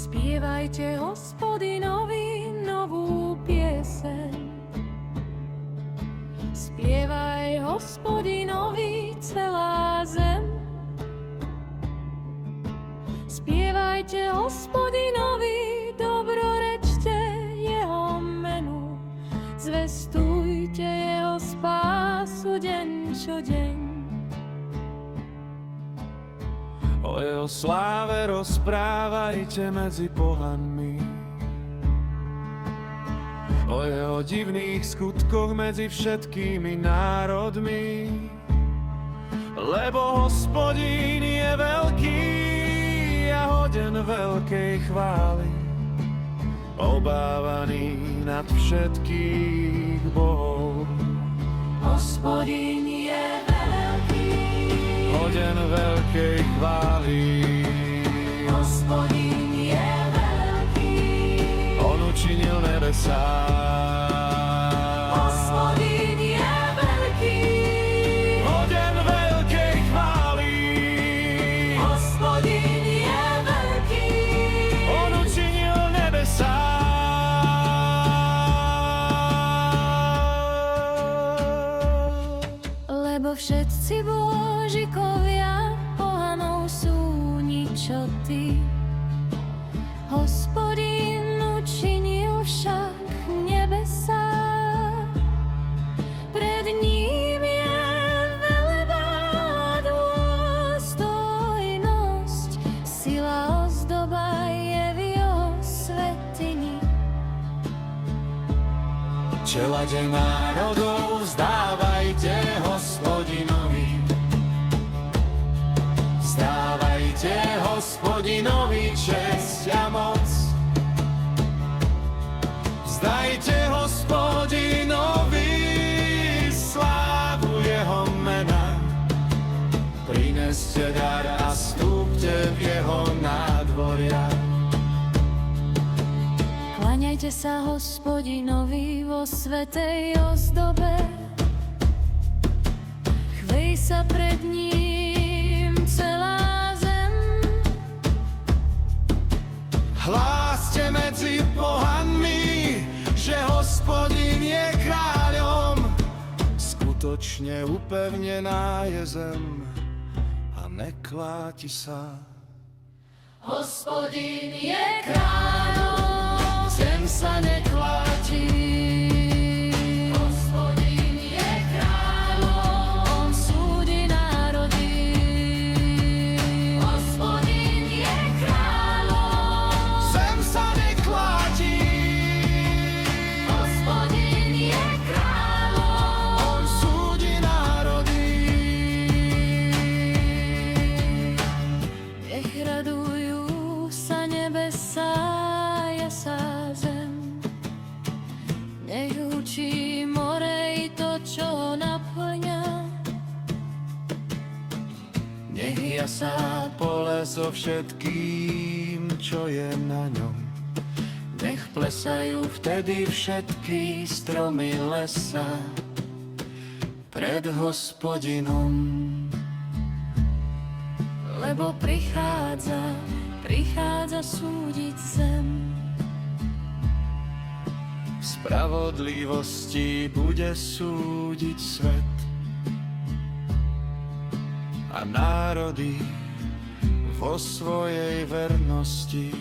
Spievajte Hospodinovi novú pieseň. Spievaj Hospodinovi celá zem. Spievajte Hospodinovi, dobrorečte jeho menu. Zvestujte jeho spásu deň čo deň. O jeho sláve rozprávajte medzi pohanmi, o jeho divných skutkoch medzi všetkými národmi. Lebo Hospodín je veľký a hoden veľkej chvály, obávaný nad všetkých bohov. Hospodín je veľký, Hoden veľkej chvály, Hospodín je veľký, on učinil nebesá. Hospodín je veľký, Hoden veľkej chvály, Hospodín je veľký, on učinil nebesá. lebo všetci božikovia pohanov sú ničoty. Hospodín učinil však nebesá, pred ním je veleba a dôstojnosť, sila ozdoba je v jeho svätyni. Čelade národov vzdávajte Hospodinovi, vzdávajte Hospodinovi česť a moc. Vzdajte Hospodinovi slávu jeho mena, prineste dar a vstúpte v jeho nádvoria. Kláňajte sa Hospodinovi vo svätej ozdobe, chvej sa pred ním celá zem. Hláste medzi pohanmi, že Hospodin je kráľom. Skutočne upevnená je zem a nekváti sa. Hospodin je kráľom, Zem sa nekváti. Hospodin je kráľom, on súdi národy. Hospodin je kráľom, Zem sa nekváti. Hospodin je kráľom, On súdi národy. nech radujú sa nebesá, jasá zem. Nech učí more i to, čo ho naplňa. Nech jasá pole so všetkým, čo je na ňom. Nech plesajú vtedy všetky stromy lesa pred Hospodinom. Lebo prichádza súdiť zem. V spravodlivosti bude súdiť svet a národy vo svojej vernosti.